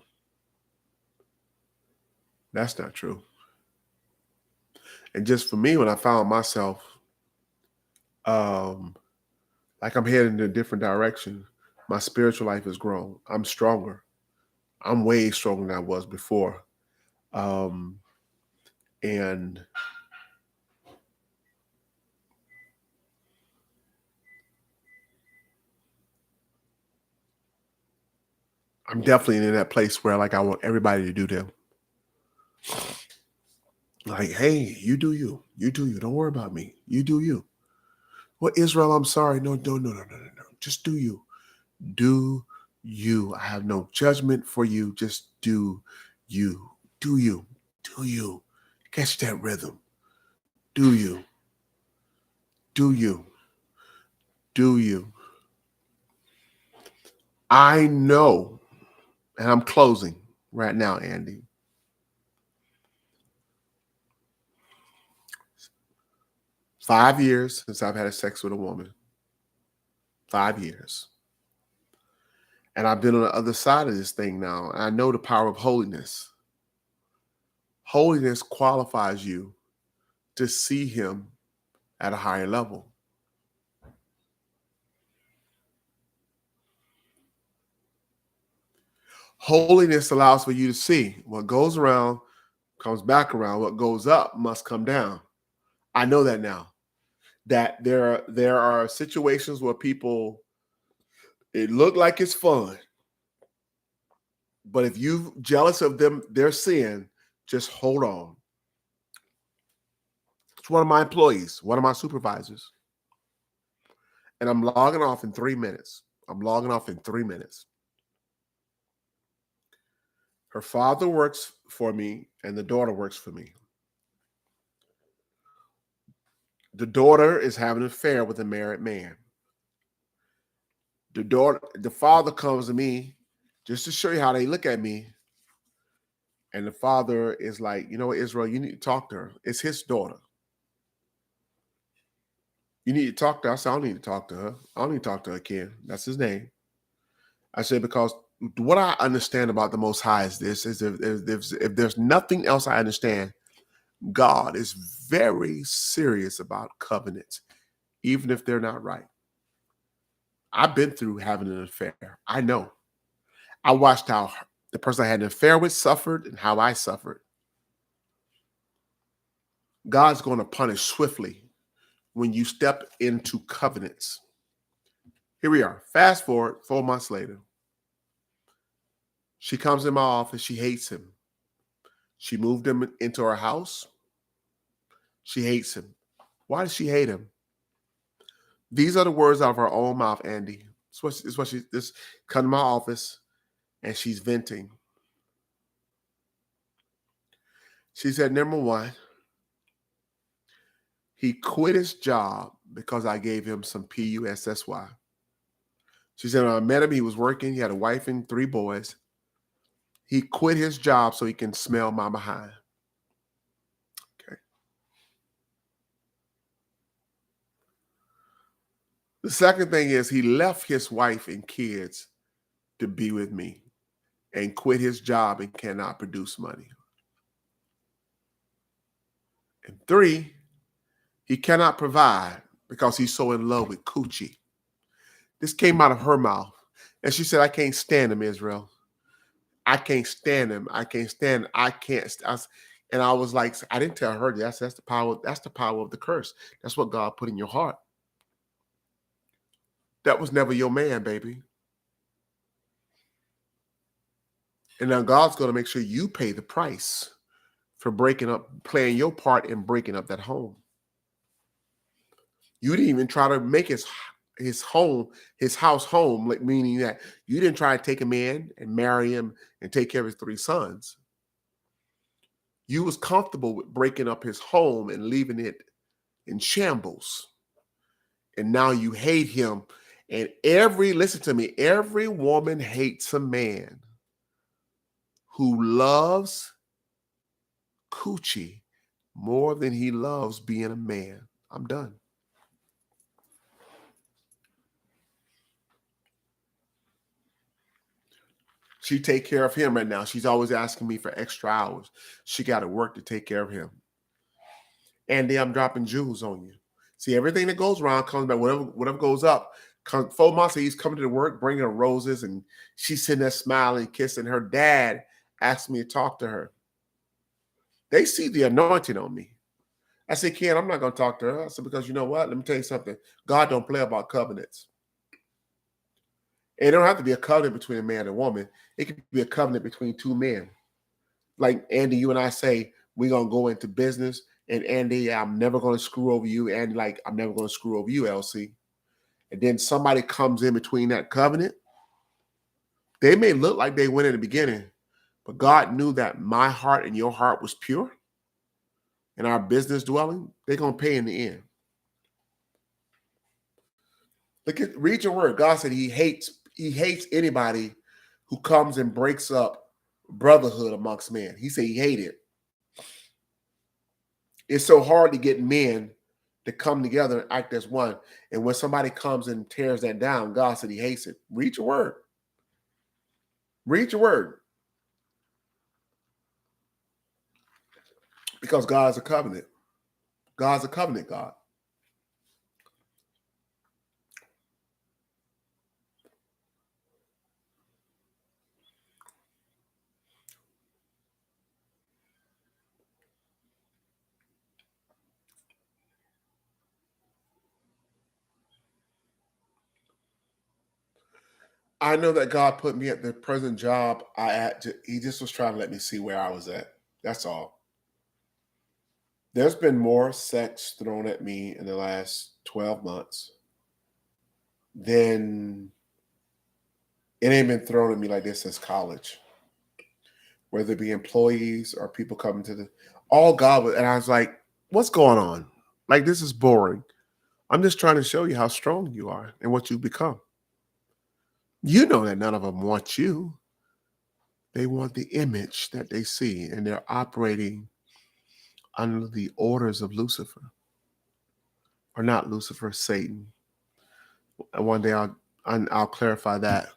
Speaker 1: That's not true. And just for me, when I found myself, like I'm heading in a different direction, my spiritual life has grown. I'm stronger. I'm way stronger than I was before. And I'm definitely in that place where, like, I want everybody to do them. Like, hey, you do you. You do you. Don't worry about me. You do you. Well, Israel, I'm sorry. No. Just do you. Do you. I have no judgment for you. Just do you. Do you. Do you. Catch that rhythm. Do you. Do you. Do you. I know, and I'm closing right now, Andy. Five years since I've had sex with a woman. 5 years. And I've been on the other side of this thing now. And I know the power of holiness. Holiness qualifies you to see him at a higher level. Holiness allows for you to see what goes around comes back around. What goes up must come down. I know that now. That there are situations where people, it look like it's fun, but if you're jealous of them, their sin, just hold on. It's one of my employees, one of my supervisors. And I'm logging off in 3 minutes. Her father works for me and the daughter works for me. The daughter is having an affair with a married man. The father comes to me just to show you how they look at me. And the father is like, you know what, Israel, you need to talk to her. It's his daughter. You need to talk to her. I said, I don't need to talk to her. I don't need to talk to her, Ken. That's his name. I said, because what I understand about the Most High is this, is if there's nothing else I understand, God is very serious about covenants, even if they're not right. I've been through having an affair. I know. I watched how the person I had an affair with suffered and how I suffered. God's going to punish swiftly when you step into covenants. Here we are. Fast forward 4 months later. She comes in my office. She hates him. She moved him into her house. She hates him. Why does she hate him? These are the words out of her own mouth, Andy. It's what she just come to my office and she's venting. She said, number one, he quit his job because I gave him some PUSSY. She said, when I met him, he was working. He had a wife and 3 boys. He quit his job so he can smell my behind. Okay. The second thing is he left his wife and kids to be with me and quit his job and cannot produce money. And 3, he cannot provide because he's so in love with coochie. This came out of her mouth. And she said, I can't stand him, Israel. I can't stand him. I can't stand him. And I was like, I didn't tell her that's the power. That's the power of the curse. That's what God put in your heart. That was never your man, baby. And now God's going to make sure you pay the price for playing your part in breaking up that home. You didn't even try to make his house home, like meaning that you didn't try to take him in and marry him and take care of his 3 sons. You was comfortable with breaking up his home and leaving it in shambles. And now you hate him. And listen to me, every woman hates a man who loves coochie more than he loves being a man. I'm done. She take care of him right now. She's always asking me for extra hours. She got to work to take care of him. Andy, I'm dropping jewels on you. See, everything that goes around comes back. Whatever goes up. 4 months, he's coming to work, bringing her roses, and she's sitting there smiling, kissing. Her dad asked me to talk to her. They see the anointing on me. I said, Ken, I'm not going to talk to her. I said, because you know what? Let me tell you something. God don't play about covenants. It don't have to be a covenant between a man and a woman. It could be a covenant between 2 men. Like Andy, you and I say, we're going to go into business. And Andy, I'm never going to screw over you. And like, I'm never going to screw over you, LC. And then somebody comes in between that covenant. They may look like they went in the beginning, but God knew that my heart and your heart was pure. And our business dwelling, they're going to pay in the end. Read your word. God said he hates anybody who comes and breaks up brotherhood amongst men. He said he hated it. It's so hard to get men to come together and act as one. And when somebody comes and tears that down, God said he hates it. Read your word. Read your word. Because God's a covenant. God's a covenant God. I know that God put me at the present job he just was trying to let me see where I was at. That's all. There's been more sex thrown at me in the last 12 months than it ain't been thrown at me like this since college. Whether it be employees or people coming to all God was, and I was like, what's going on? Like, this is boring. I'm just trying to show you how strong you are and what you've become. You know that none of them want you. They want the image that they see, and they're operating under the orders of Lucifer. Or not Lucifer, Satan. And one day I'll clarify that.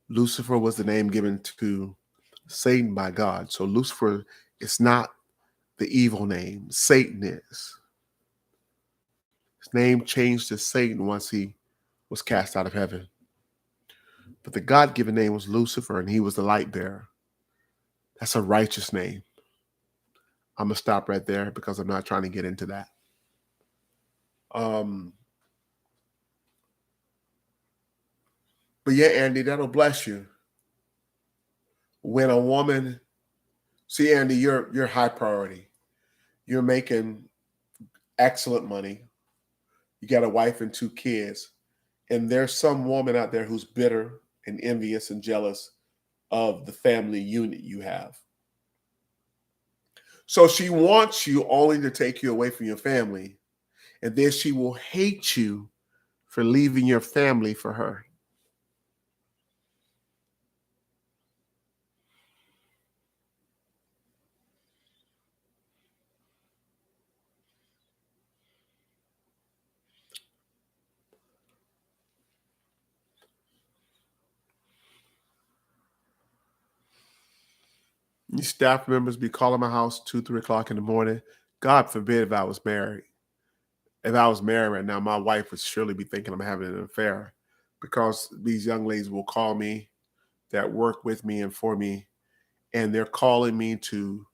Speaker 1: Lucifer was the name given to Satan by God. So Lucifer is not the evil name. Satan is. His name changed to Satan once he was cast out of heaven. But the God-given name was Lucifer, and he was the light bearer. That's a righteous name. I'm going to stop right there because I'm not trying to get into that. But yeah, Andy, that'll bless you. When a woman, see, Andy, you're high priority. You're making excellent money. You got a wife and 2 kids. And there's some woman out there who's bitter and envious and jealous of the family unit you have. So she wants you only to take you away from your family. And then she will hate you for leaving your family for her. These staff members be calling my house 2, 3 o'clock in the morning. God forbid if I was married. If I was married right now, my wife would surely be thinking I'm having an affair, because these young ladies will call me that work with me and for me, and they're calling me to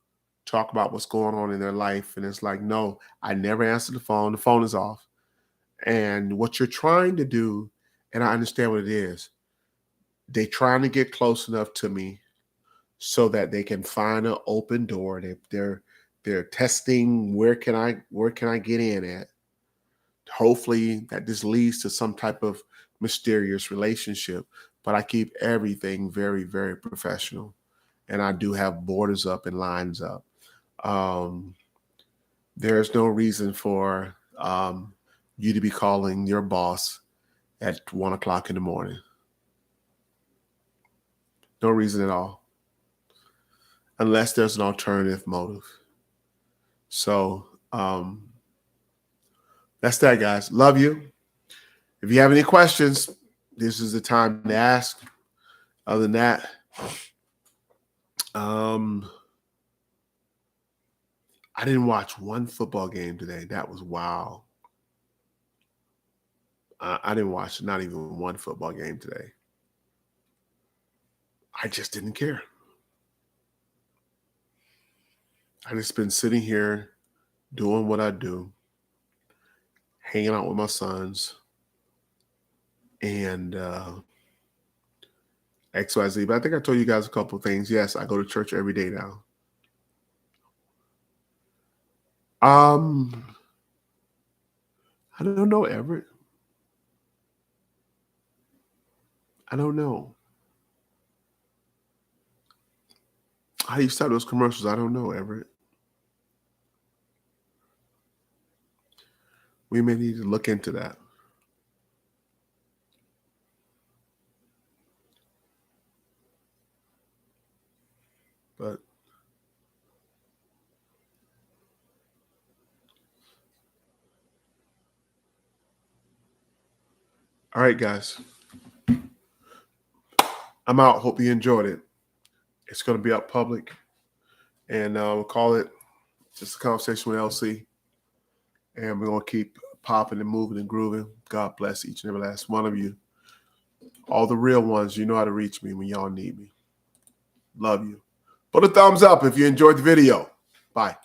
Speaker 1: talk about what's going on in their life. And it's like, no, I never answer the phone. The phone is off. And what you're trying to do, and I understand what it is, they're trying to get close enough to me so that they can find an open door. They're testing where can I get in at. Hopefully that this leads to some type of mysterious relationship. But I keep everything very, very professional. And I do have borders up and lines up. There's no reason for you to be calling your boss at 1 o'clock in the morning. No reason at all. Unless there's an alternative motive. So that's that, guys. Love you. If you have any questions, this is the time to ask. Other than that, I didn't watch one football game today. That was wow. I didn't watch not even one football game today. I just didn't care. I just been sitting here doing what I do, hanging out with my sons, and XYZ. But I think I told you guys a couple of things. Yes, I go to church every day now. I don't know, Everett. I don't know. How you start those commercials? I don't know, Everett. We may need to look into that. But all right, guys. I'm out. Hope you enjoyed it. It's going to be up public. And we'll call it just a conversation with LC. And we're going to keep popping and moving and grooving. God bless each and every last one of you. All the real ones, you know how to reach me when y'all need me. Love you. Put a thumbs up if you enjoyed the video. Bye.